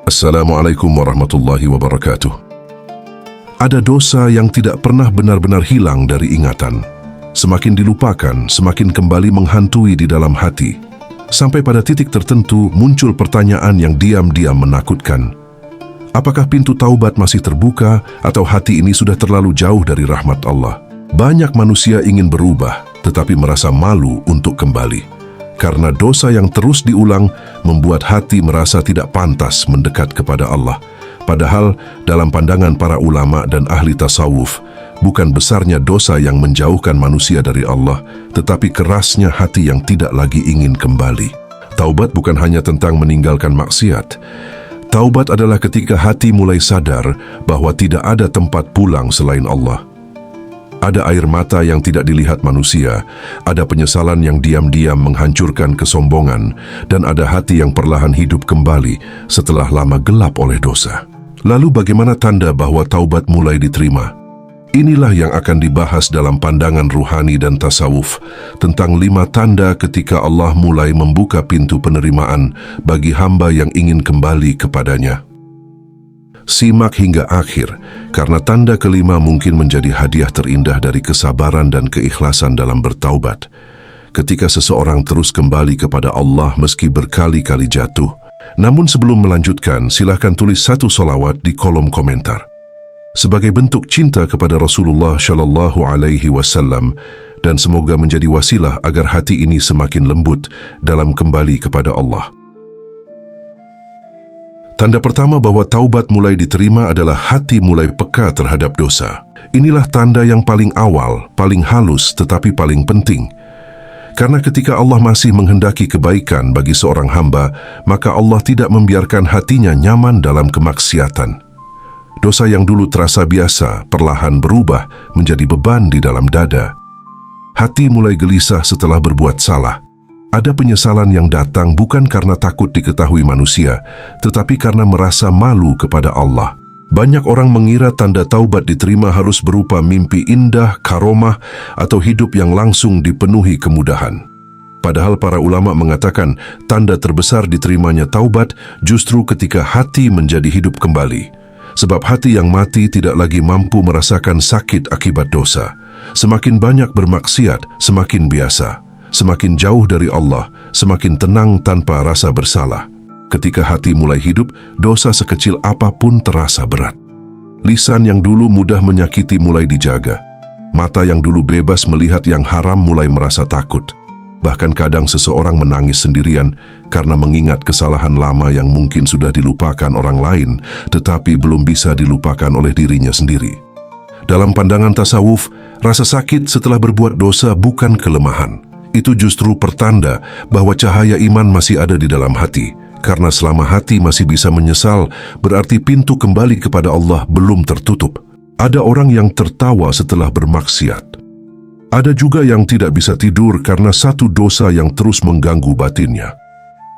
Assalamualaikum warahmatullahi wabarakatuh. Ada dosa yang tidak pernah benar-benar hilang dari ingatan. Semakin dilupakan, semakin kembali menghantui di dalam hati. Sampai pada titik tertentu muncul pertanyaan yang diam-diam menakutkan. Apakah pintu taubat masih terbuka atau hati ini sudah terlalu jauh dari rahmat Allah? Banyak manusia ingin berubah, tetapi merasa malu untuk kembali. Karena dosa yang terus diulang membuat hati merasa tidak pantas mendekat kepada Allah. Padahal dalam pandangan para ulama dan ahli tasawuf, bukan besarnya dosa yang menjauhkan manusia dari Allah, tetapi kerasnya hati yang tidak lagi ingin kembali. Taubat bukan hanya tentang meninggalkan maksiat. Taubat adalah ketika hati mulai sadar bahwa tidak ada tempat pulang selain Allah. Ada air mata yang tidak dilihat manusia, ada penyesalan yang diam-diam menghancurkan kesombongan, dan ada hati yang perlahan hidup kembali setelah lama gelap oleh dosa. Lalu bagaimana tanda bahwa taubat mulai diterima? Inilah yang akan dibahas dalam pandangan ruhani dan tasawuf tentang 5 tanda ketika Allah mulai membuka pintu penerimaan bagi hamba yang ingin kembali kepadanya. Simak hingga akhir, karena tanda kelima mungkin menjadi hadiah terindah dari kesabaran dan keikhlasan dalam bertaubat. Ketika seseorang terus kembali kepada Allah meski berkali-kali jatuh. Namun sebelum melanjutkan, silakan tulis 1 sholawat di kolom komentar. Sebagai bentuk cinta kepada Rasulullah Shallallahu Alaihi Wasallam, dan semoga menjadi wasilah agar hati ini semakin lembut dalam kembali kepada Allah. Tanda pertama bahwa taubat mulai diterima adalah hati mulai peka terhadap dosa. Inilah tanda yang paling awal, paling halus, tetapi paling penting. Karena ketika Allah masih menghendaki kebaikan bagi seorang hamba, maka Allah tidak membiarkan hatinya nyaman dalam kemaksiatan. Dosa yang dulu terasa biasa, perlahan berubah menjadi beban di dalam dada. Hati mulai gelisah setelah berbuat salah. Ada penyesalan yang datang bukan karena takut diketahui manusia, tetapi karena merasa malu kepada Allah. Banyak orang mengira tanda taubat diterima harus berupa mimpi indah, karomah, atau hidup yang langsung dipenuhi kemudahan. Padahal para ulama mengatakan tanda terbesar diterimanya taubat justru ketika hati menjadi hidup kembali. Sebab hati yang mati tidak lagi mampu merasakan sakit akibat dosa. Semakin banyak bermaksiat, semakin biasa. Semakin jauh dari Allah, semakin tenang tanpa rasa bersalah. Ketika hati mulai hidup, dosa sekecil apapun terasa berat. Lisan yang dulu mudah menyakiti mulai dijaga. Mata yang dulu bebas melihat yang haram mulai merasa takut. Bahkan kadang seseorang menangis sendirian karena mengingat kesalahan lama yang mungkin sudah dilupakan orang lain, tetapi belum bisa dilupakan oleh dirinya sendiri. Dalam pandangan tasawuf, rasa sakit setelah berbuat dosa bukan kelemahan. Itu justru pertanda bahwa cahaya iman masih ada di dalam hati. Karena selama hati masih bisa menyesal, berarti pintu kembali kepada Allah belum tertutup. Ada orang yang tertawa setelah bermaksiat. Ada juga yang tidak bisa tidur karena satu dosa yang terus mengganggu batinnya.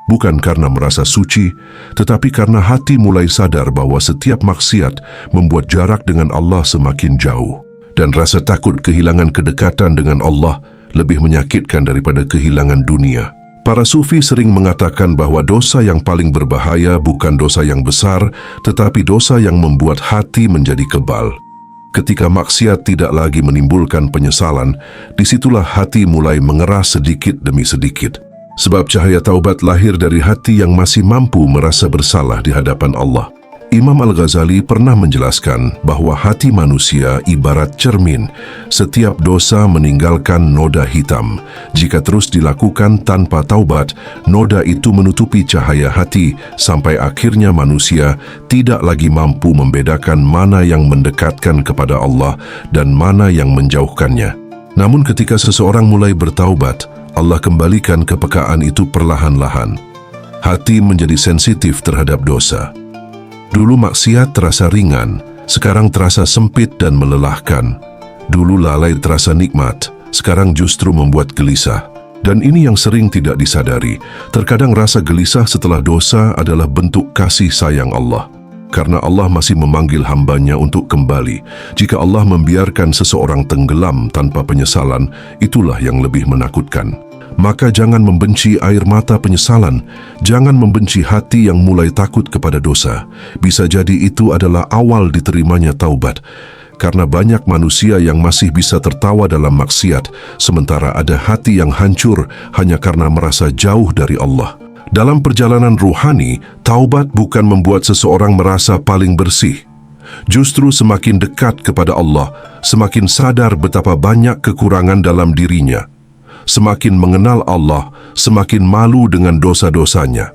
Bukan karena merasa suci, tetapi karena hati mulai sadar bahwa setiap maksiat membuat jarak dengan Allah semakin jauh. Dan rasa takut kehilangan kedekatan dengan Allah lebih menyakitkan daripada kehilangan dunia. Para sufi sering mengatakan bahwa dosa yang paling berbahaya bukan dosa yang besar, tetapi dosa yang membuat hati menjadi kebal. Ketika maksiat tidak lagi menimbulkan penyesalan, disitulah hati mulai mengeras sedikit demi sedikit. Sebab cahaya taubat lahir dari hati yang masih mampu merasa bersalah di hadapan Allah. Imam Al-Ghazali pernah menjelaskan bahwa hati manusia ibarat cermin. Setiap dosa meninggalkan noda hitam. Jika terus dilakukan tanpa taubat, noda itu menutupi cahaya hati sampai akhirnya manusia tidak lagi mampu membedakan mana yang mendekatkan kepada Allah dan mana yang menjauhkannya. Namun ketika seseorang mulai bertaubat, Allah kembalikan kepekaan itu perlahan-lahan. Hati menjadi sensitif terhadap dosa. Dulu maksiat terasa ringan, sekarang terasa sempit dan melelahkan. Dulu lalai terasa nikmat, sekarang justru membuat gelisah. Dan ini yang sering tidak disadari. Terkadang rasa gelisah setelah dosa adalah bentuk kasih sayang Allah. Karena Allah masih memanggil hambanya untuk kembali. Jika Allah membiarkan seseorang tenggelam tanpa penyesalan, itulah yang lebih menakutkan. Maka jangan membenci air mata penyesalan, jangan membenci hati yang mulai takut kepada dosa. Bisa jadi itu adalah awal diterimanya taubat. Karena banyak manusia yang masih bisa tertawa dalam maksiat, sementara ada hati yang hancur hanya karena merasa jauh dari Allah. Dalam perjalanan ruhani, taubat bukan membuat seseorang merasa paling bersih. Justru semakin dekat kepada Allah, semakin sadar betapa banyak kekurangan dalam dirinya. Semakin mengenal Allah, semakin malu dengan dosa-dosanya.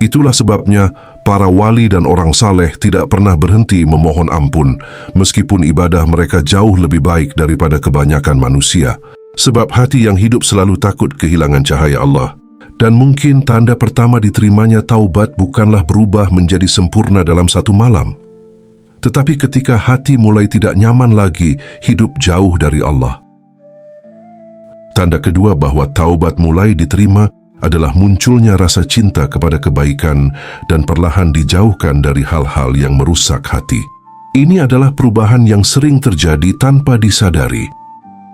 Itulah sebabnya para wali dan orang saleh tidak pernah berhenti memohon ampun, meskipun ibadah mereka jauh lebih baik daripada kebanyakan manusia. Sebab hati yang hidup selalu takut kehilangan cahaya Allah. Dan mungkin tanda pertama diterimanya taubat bukanlah berubah menjadi sempurna dalam satu malam. Tetapi ketika hati mulai tidak nyaman lagi hidup jauh dari Allah. Tanda kedua bahwa taubat mulai diterima adalah munculnya rasa cinta kepada kebaikan dan perlahan dijauhkan dari hal-hal yang merusak hati. Ini adalah perubahan yang sering terjadi tanpa disadari.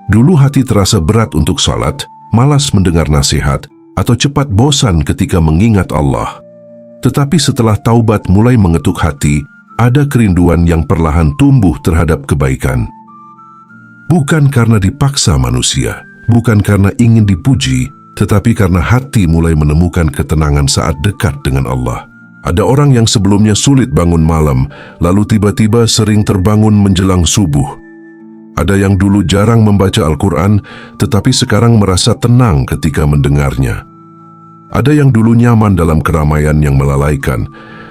Dulu hati terasa berat untuk salat, malas mendengar nasihat, atau cepat bosan ketika mengingat Allah. Tetapi setelah taubat mulai mengetuk hati, ada kerinduan yang perlahan tumbuh terhadap kebaikan. Bukan karena dipaksa manusia, bukan karena ingin dipuji, tetapi karena hati mulai menemukan ketenangan saat dekat dengan Allah. Ada orang yang sebelumnya sulit bangun malam, lalu tiba-tiba sering terbangun menjelang subuh. Ada yang dulu jarang membaca Al-Quran, tetapi sekarang merasa tenang ketika mendengarnya. Ada yang dulu nyaman dalam keramaian yang melalaikan,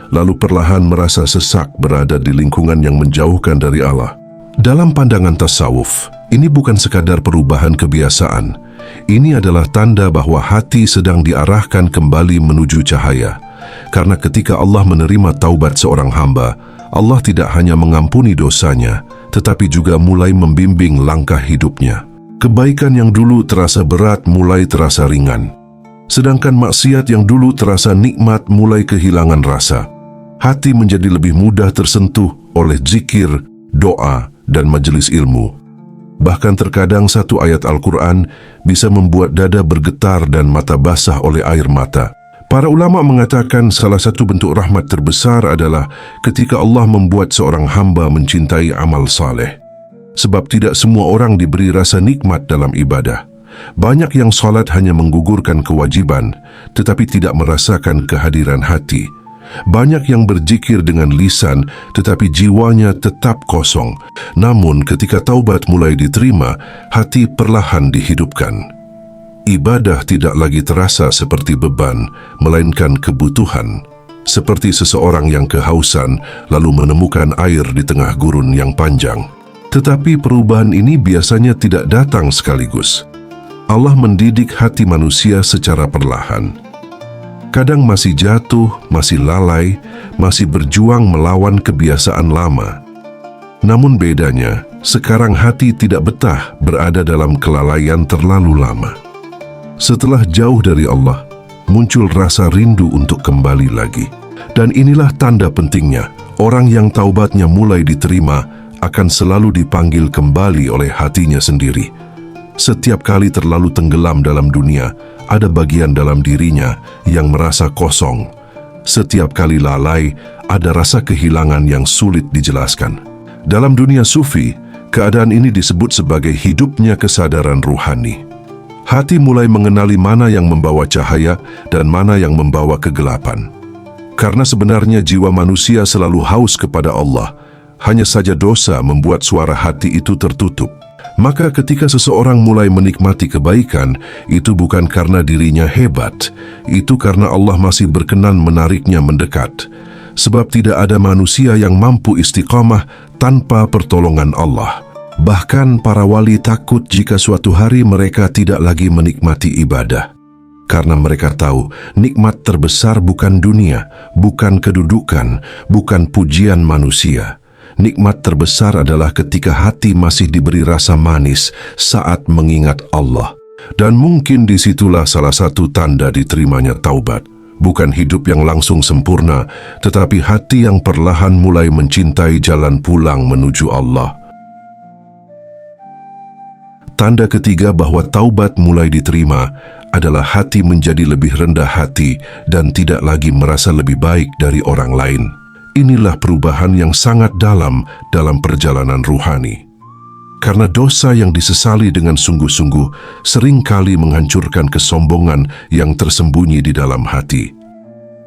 lalu perlahan merasa sesak berada di lingkungan yang menjauhkan dari Allah. Dalam pandangan tasawuf, ini bukan sekadar perubahan kebiasaan. Ini adalah tanda bahwa hati sedang diarahkan kembali menuju cahaya. Karena ketika Allah menerima taubat seorang hamba, Allah tidak hanya mengampuni dosanya, tetapi juga mulai membimbing langkah hidupnya. Kebaikan yang dulu terasa berat mulai terasa ringan. Sedangkan maksiat yang dulu terasa nikmat mulai kehilangan rasa. Hati menjadi lebih mudah tersentuh oleh zikir, doa, dan majelis ilmu. Bahkan terkadang satu ayat Al-Quran bisa membuat dada bergetar dan mata basah oleh air mata. Para ulama mengatakan salah satu bentuk rahmat terbesar adalah ketika Allah membuat seorang hamba mencintai amal saleh. Sebab tidak semua orang diberi rasa nikmat dalam ibadah. Banyak yang salat hanya menggugurkan kewajiban, tetapi tidak merasakan kehadiran hati. Banyak yang berzikir dengan lisan, tetapi jiwanya tetap kosong. Namun ketika taubat mulai diterima, hati perlahan dihidupkan. Ibadah tidak lagi terasa seperti beban, melainkan kebutuhan. Seperti seseorang yang kehausan, lalu menemukan air di tengah gurun yang panjang. Tetapi perubahan ini biasanya tidak datang sekaligus. Allah mendidik hati manusia secara perlahan. Kadang masih jatuh, masih lalai, masih berjuang melawan kebiasaan lama. Namun bedanya, sekarang hati tidak betah berada dalam kelalaian terlalu lama. Setelah jauh dari Allah, muncul rasa rindu untuk kembali lagi. Dan inilah tanda pentingnya, orang yang taubatnya mulai diterima akan selalu dipanggil kembali oleh hatinya sendiri. Setiap kali terlalu tenggelam dalam dunia, ada bagian dalam dirinya yang merasa kosong. Setiap kali lalai, ada rasa kehilangan yang sulit dijelaskan. Dalam dunia sufi, keadaan ini disebut sebagai hidupnya kesadaran ruhani. Hati mulai mengenali mana yang membawa cahaya dan mana yang membawa kegelapan. Karena sebenarnya jiwa manusia selalu haus kepada Allah, hanya saja dosa membuat suara hati itu tertutup. Maka ketika seseorang mulai menikmati kebaikan, itu bukan karena dirinya hebat, itu karena Allah masih berkenan menariknya mendekat. Sebab tidak ada manusia yang mampu istiqamah tanpa pertolongan Allah. Bahkan para wali takut jika suatu hari mereka tidak lagi menikmati ibadah. Karena mereka tahu nikmat terbesar bukan dunia, bukan kedudukan, bukan pujian manusia. Nikmat terbesar adalah ketika hati masih diberi rasa manis saat mengingat Allah. Dan mungkin disitulah salah satu tanda diterimanya taubat. Bukan hidup yang langsung sempurna, tetapi hati yang perlahan mulai mencintai jalan pulang menuju Allah. Tanda ketiga bahwa taubat mulai diterima adalah hati menjadi lebih rendah hati dan tidak lagi merasa lebih baik dari orang lain. Inilah perubahan yang sangat dalam perjalanan ruhani. Karena dosa yang disesali dengan sungguh-sungguh seringkali menghancurkan kesombongan yang tersembunyi di dalam hati.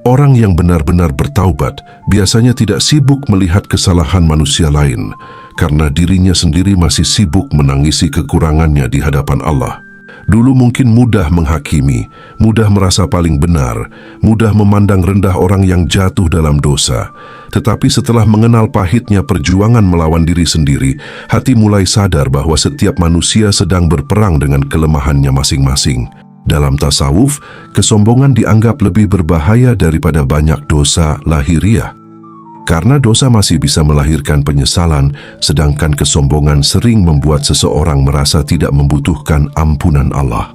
Orang yang benar-benar bertaubat biasanya tidak sibuk melihat kesalahan manusia lain, karena dirinya sendiri masih sibuk menangisi kekurangannya di hadapan Allah. Dulu mungkin mudah menghakimi, mudah merasa paling benar, mudah memandang rendah orang yang jatuh dalam dosa. Tetapi setelah mengenal pahitnya perjuangan melawan diri sendiri, hati mulai sadar bahwa setiap manusia sedang berperang dengan kelemahannya masing-masing. Dalam tasawuf, kesombongan dianggap lebih berbahaya daripada banyak dosa lahiriah. Karena dosa masih bisa melahirkan penyesalan, sedangkan kesombongan sering membuat seseorang merasa tidak membutuhkan ampunan Allah.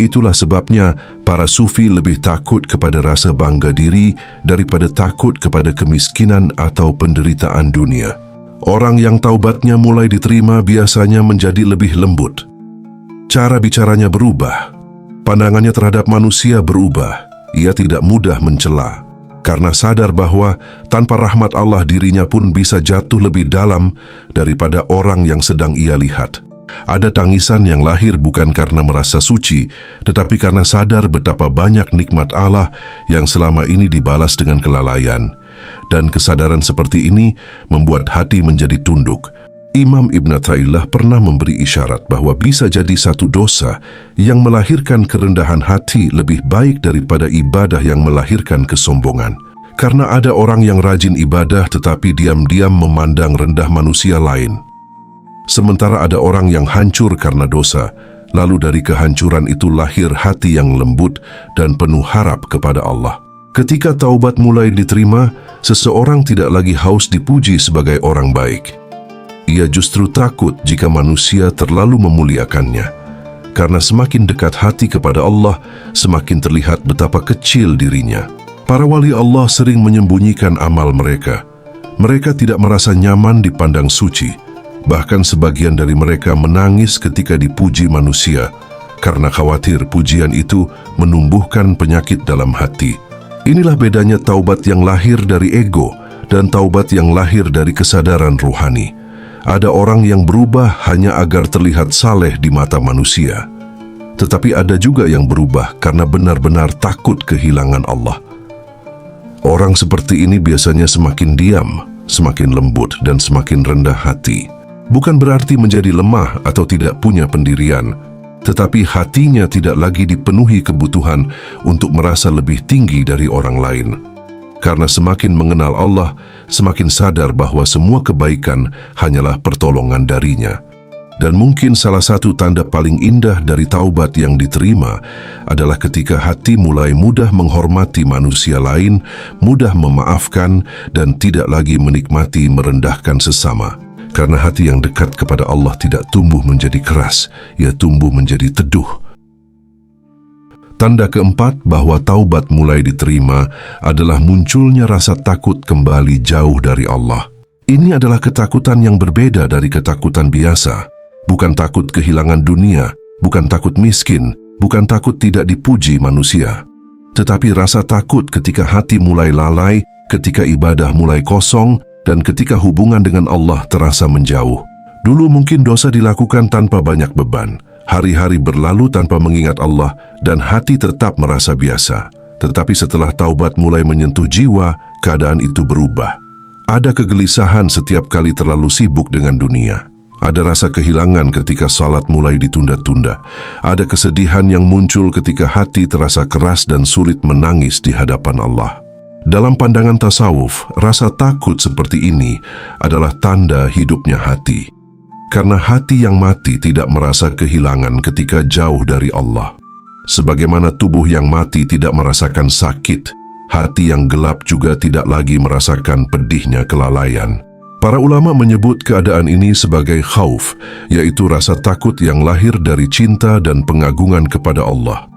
Itulah sebabnya para sufi lebih takut kepada rasa bangga diri daripada takut kepada kemiskinan atau penderitaan dunia. Orang yang taubatnya mulai diterima biasanya menjadi lebih lembut. Cara bicaranya berubah. Pandangannya terhadap manusia berubah. Ia tidak mudah mencela. Karena sadar bahwa tanpa rahmat Allah dirinya pun bisa jatuh lebih dalam daripada orang yang sedang ia lihat. Ada tangisan yang lahir bukan karena merasa suci, tetapi karena sadar betapa banyak nikmat Allah yang selama ini dibalas dengan kelalaian. Dan kesadaran seperti ini membuat hati menjadi tunduk. Imam Ibn Athaillah pernah memberi isyarat bahwa bisa jadi satu dosa yang melahirkan kerendahan hati lebih baik daripada ibadah yang melahirkan kesombongan. Karena ada orang yang rajin ibadah tetapi diam-diam memandang rendah manusia lain. Sementara ada orang yang hancur karena dosa, lalu dari kehancuran itu lahir hati yang lembut dan penuh harap kepada Allah. Ketika taubat mulai diterima, seseorang tidak lagi haus dipuji sebagai orang baik. Ia justru takut jika manusia terlalu memuliakannya. Karena semakin dekat hati kepada Allah, semakin terlihat betapa kecil dirinya. Para wali Allah sering menyembunyikan amal mereka. Mereka tidak merasa nyaman dipandang suci. Bahkan sebagian dari mereka menangis ketika dipuji manusia, karena khawatir pujian itu menumbuhkan penyakit dalam hati. Inilah bedanya taubat yang lahir dari ego dan taubat yang lahir dari kesadaran ruhani. Ada orang yang berubah hanya agar terlihat saleh di mata manusia. Tetapi ada juga yang berubah karena benar-benar takut kehilangan Allah. Orang seperti ini biasanya semakin diam, semakin lembut, dan semakin rendah hati. Bukan berarti menjadi lemah atau tidak punya pendirian, tetapi hatinya tidak lagi dipenuhi kebutuhan untuk merasa lebih tinggi dari orang lain. Karena semakin mengenal Allah, semakin sadar bahwa semua kebaikan hanyalah pertolongan darinya. Dan mungkin salah satu tanda paling indah dari taubat yang diterima adalah ketika hati mulai mudah menghormati manusia lain, mudah memaafkan, dan tidak lagi menikmati merendahkan sesama. Karena hati yang dekat kepada Allah tidak tumbuh menjadi keras, ia tumbuh menjadi teduh. Tanda keempat bahwa taubat mulai diterima adalah munculnya rasa takut kembali jauh dari Allah. Ini adalah ketakutan yang berbeda dari ketakutan biasa. Bukan takut kehilangan dunia, bukan takut miskin, bukan takut tidak dipuji manusia. Tetapi rasa takut ketika hati mulai lalai, ketika ibadah mulai kosong, dan ketika hubungan dengan Allah terasa menjauh. Dulu mungkin dosa dilakukan tanpa banyak beban. Hari-hari berlalu tanpa mengingat Allah dan hati tetap merasa biasa. Tetapi setelah taubat mulai menyentuh jiwa, keadaan itu berubah. Ada kegelisahan setiap kali terlalu sibuk dengan dunia. Ada rasa kehilangan ketika salat mulai ditunda-tunda. Ada kesedihan yang muncul ketika hati terasa keras dan sulit menangis di hadapan Allah. Dalam pandangan tasawuf, rasa takut seperti ini adalah tanda hidupnya hati. Karena hati yang mati tidak merasa kehilangan ketika jauh dari Allah. Sebagaimana tubuh yang mati tidak merasakan sakit, hati yang gelap juga tidak lagi merasakan pedihnya kelalaian. Para ulama menyebut keadaan ini sebagai khauf, yaitu rasa takut yang lahir dari cinta dan pengagungan kepada Allah.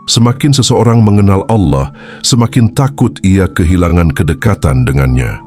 Semakin seseorang mengenal Allah, semakin takut ia kehilangan kedekatan dengannya.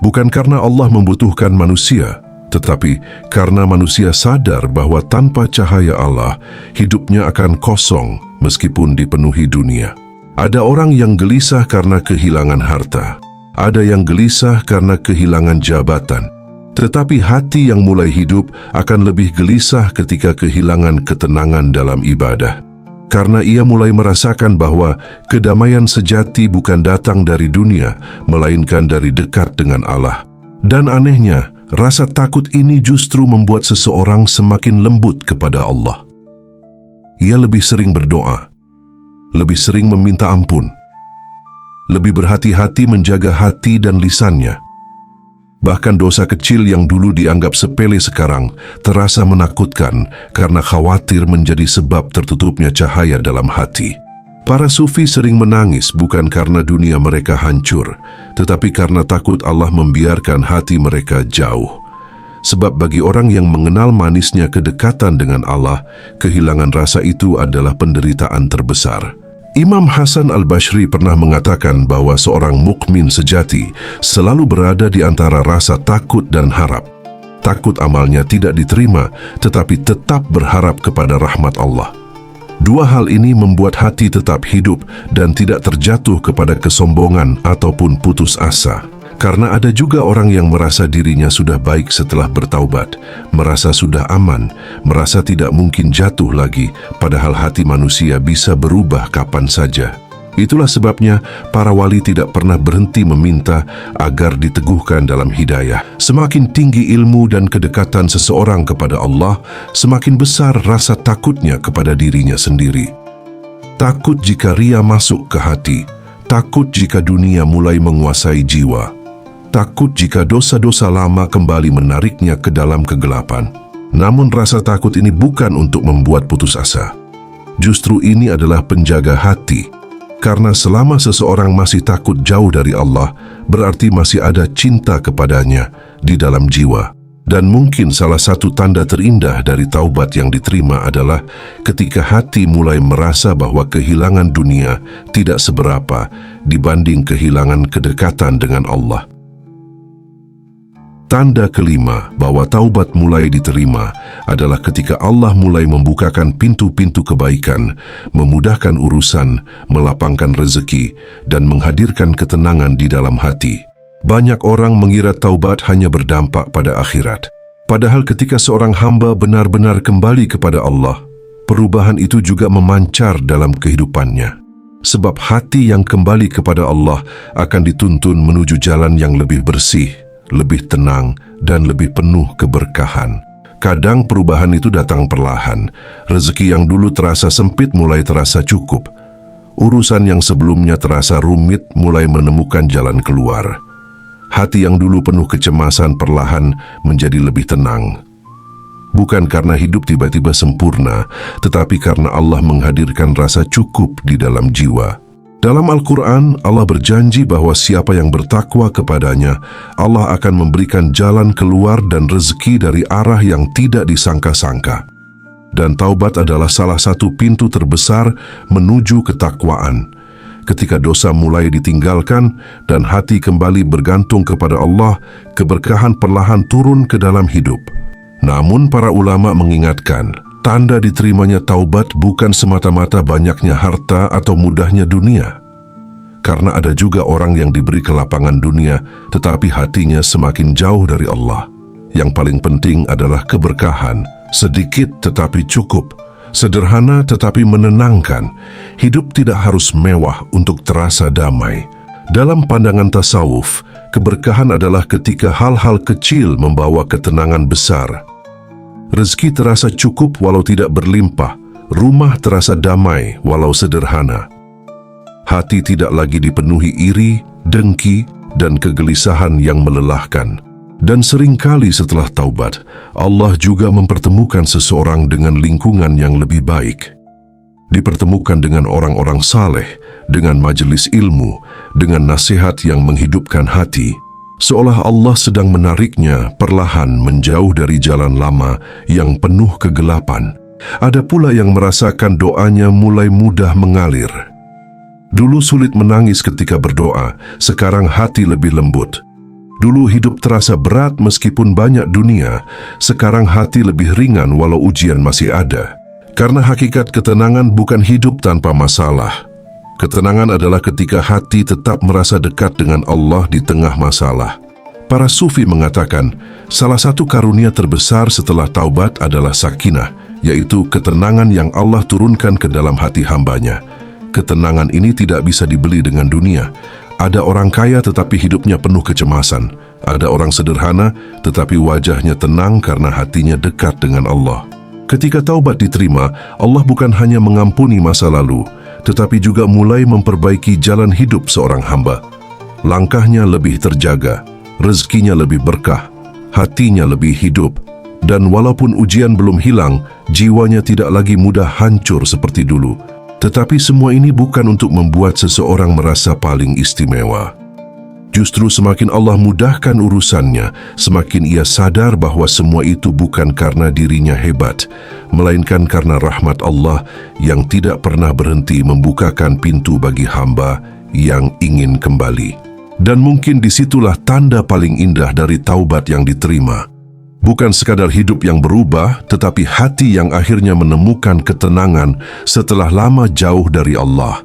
Bukan karena Allah membutuhkan manusia, tetapi karena manusia sadar bahwa tanpa cahaya Allah, hidupnya akan kosong meskipun dipenuhi dunia. Ada orang yang gelisah karena kehilangan harta, ada yang gelisah karena kehilangan jabatan, tetapi hati yang mulai hidup akan lebih gelisah ketika kehilangan ketenangan dalam ibadah. Karena ia mulai merasakan bahwa kedamaian sejati bukan datang dari dunia, melainkan dari dekat dengan Allah. Dan anehnya, rasa takut ini justru membuat seseorang semakin lembut kepada Allah. Ia lebih sering berdoa, lebih sering meminta ampun, lebih berhati-hati menjaga hati dan lisannya. Bahkan dosa kecil yang dulu dianggap sepele sekarang terasa menakutkan karena khawatir menjadi sebab tertutupnya cahaya dalam hati. Para sufi sering menangis bukan karena dunia mereka hancur, tetapi karena takut Allah membiarkan hati mereka jauh. Sebab bagi orang yang mengenal manisnya kedekatan dengan Allah, kehilangan rasa itu adalah penderitaan terbesar. Imam Hasan al-Bashri pernah mengatakan bahwa seorang mukmin sejati selalu berada di antara rasa takut dan harap. Takut amalnya tidak diterima, tetapi tetap berharap kepada rahmat Allah. Dua hal ini membuat hati tetap hidup dan tidak terjatuh kepada kesombongan ataupun putus asa. Karena ada juga orang yang merasa dirinya sudah baik setelah bertaubat, merasa sudah aman, merasa tidak mungkin jatuh lagi, padahal hati manusia bisa berubah kapan saja. Itulah sebabnya para wali tidak pernah berhenti meminta agar diteguhkan dalam hidayah. Semakin tinggi ilmu dan kedekatan seseorang kepada Allah, semakin besar rasa takutnya kepada dirinya sendiri. Takut jika ria masuk ke hati, takut jika dunia mulai menguasai jiwa, takut jika dosa-dosa lama kembali menariknya ke dalam kegelapan. Namun rasa takut ini bukan untuk membuat putus asa. Justru ini adalah penjaga hati. Karena selama seseorang masih takut jauh dari Allah, berarti masih ada cinta kepadanya di dalam jiwa. Dan mungkin salah satu tanda terindah dari taubat yang diterima adalah ketika hati mulai merasa bahwa kehilangan dunia tidak seberapa dibanding kehilangan kedekatan dengan Allah. Tanda kelima bahwa taubat mulai diterima adalah ketika Allah mulai membukakan pintu-pintu kebaikan, memudahkan urusan, melapangkan rezeki, dan menghadirkan ketenangan di dalam hati. Banyak orang mengira taubat hanya berdampak pada akhirat. Padahal ketika seorang hamba benar-benar kembali kepada Allah, perubahan itu juga memancar dalam kehidupannya. Sebab hati yang kembali kepada Allah akan dituntun menuju jalan yang lebih bersih, lebih tenang, dan lebih penuh keberkahan. Kadang perubahan itu datang perlahan. Rezeki yang dulu terasa sempit mulai terasa cukup. Urusan yang sebelumnya terasa rumit mulai menemukan jalan keluar. Hati yang dulu penuh kecemasan perlahan menjadi lebih tenang. Bukan karena hidup tiba-tiba sempurna, tetapi karena Allah menghadirkan rasa cukup di dalam jiwa. Dalam Al-Quran, Allah berjanji bahwa siapa yang bertakwa kepadanya, Allah akan memberikan jalan keluar dan rezeki dari arah yang tidak disangka-sangka. Dan taubat adalah salah satu pintu terbesar menuju ketakwaan. Ketika dosa mulai ditinggalkan dan hati kembali bergantung kepada Allah, keberkahan perlahan turun ke dalam hidup. Namun para ulama mengingatkan, tanda diterimanya taubat bukan semata-mata banyaknya harta atau mudahnya dunia. Karena ada juga orang yang diberi kelapangan dunia, tetapi hatinya semakin jauh dari Allah. Yang paling penting adalah keberkahan, sedikit tetapi cukup, sederhana tetapi menenangkan. Hidup tidak harus mewah untuk terasa damai. Dalam pandangan tasawuf, keberkahan adalah ketika hal-hal kecil membawa ketenangan besar. Rezeki terasa cukup walau tidak berlimpah, rumah terasa damai walau sederhana. Hati tidak lagi dipenuhi iri, dengki, dan kegelisahan yang melelahkan. Dan seringkali setelah taubat, Allah juga mempertemukan seseorang dengan lingkungan yang lebih baik. Dipertemukan dengan orang-orang saleh, dengan majelis ilmu, dengan nasihat yang menghidupkan hati. Seolah Allah sedang menariknya perlahan menjauh dari jalan lama yang penuh kegelapan. Ada pula yang merasakan doanya mulai mudah mengalir. Dulu sulit menangis ketika berdoa, sekarang hati lebih lembut. Dulu hidup terasa berat meskipun banyak dunia, sekarang hati lebih ringan walau ujian masih ada. Karena hakikat ketenangan bukan hidup tanpa masalah. Ketenangan adalah ketika hati tetap merasa dekat dengan Allah di tengah masalah. Para sufi mengatakan, salah satu karunia terbesar setelah taubat adalah sakinah, yaitu ketenangan yang Allah turunkan ke dalam hati hambanya. Ketenangan ini tidak bisa dibeli dengan dunia. Ada orang kaya tetapi hidupnya penuh kecemasan. Ada orang sederhana tetapi wajahnya tenang karena hatinya dekat dengan Allah. Ketika taubat diterima, Allah bukan hanya mengampuni masa lalu, tetapi juga mulai memperbaiki jalan hidup seorang hamba. Langkahnya lebih terjaga, rezekinya lebih berkah, hatinya lebih hidup, dan walaupun ujian belum hilang, jiwanya tidak lagi mudah hancur seperti dulu. Tetapi semua ini bukan untuk membuat seseorang merasa paling istimewa. Justru semakin Allah mudahkan urusannya, semakin ia sadar bahwa semua itu bukan karena dirinya hebat, melainkan karena rahmat Allah yang tidak pernah berhenti membukakan pintu bagi hamba yang ingin kembali. Dan mungkin disitulah tanda paling indah dari taubat yang diterima. Bukan sekadar hidup yang berubah, tetapi hati yang akhirnya menemukan ketenangan setelah lama jauh dari Allah.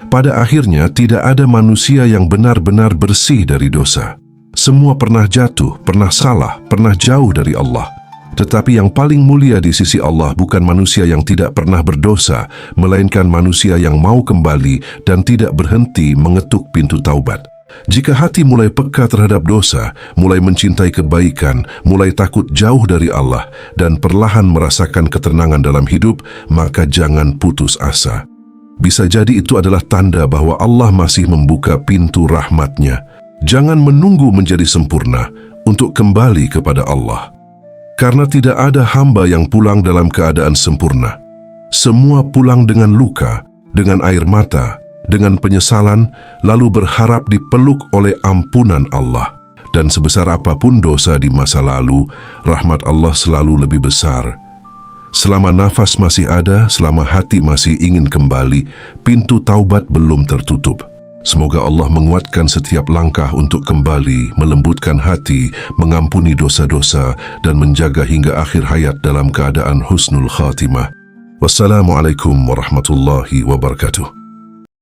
Pada akhirnya, tidak ada manusia yang benar-benar bersih dari dosa. Semua pernah jatuh, pernah salah, pernah jauh dari Allah. Tetapi yang paling mulia di sisi Allah bukan manusia yang tidak pernah berdosa, melainkan manusia yang mau kembali dan tidak berhenti mengetuk pintu taubat. Jika hati mulai peka terhadap dosa, mulai mencintai kebaikan, mulai takut jauh dari Allah, dan perlahan merasakan ketenangan dalam hidup, maka jangan putus asa. Bisa jadi itu adalah tanda bahwa Allah masih membuka pintu rahmat-Nya. Jangan menunggu menjadi sempurna untuk kembali kepada Allah. Karena tidak ada hamba yang pulang dalam keadaan sempurna. Semua pulang dengan luka, dengan air mata, dengan penyesalan, lalu berharap dipeluk oleh ampunan Allah. Dan sebesar apapun dosa di masa lalu, rahmat Allah selalu lebih besar. Selama nafas masih ada, selama hati masih ingin kembali, pintu taubat belum tertutup. Semoga Allah menguatkan setiap langkah untuk kembali, melembutkan hati, mengampuni dosa-dosa, dan menjaga hingga akhir hayat dalam keadaan husnul khatimah. Wassalamualaikum warahmatullahi wabarakatuh.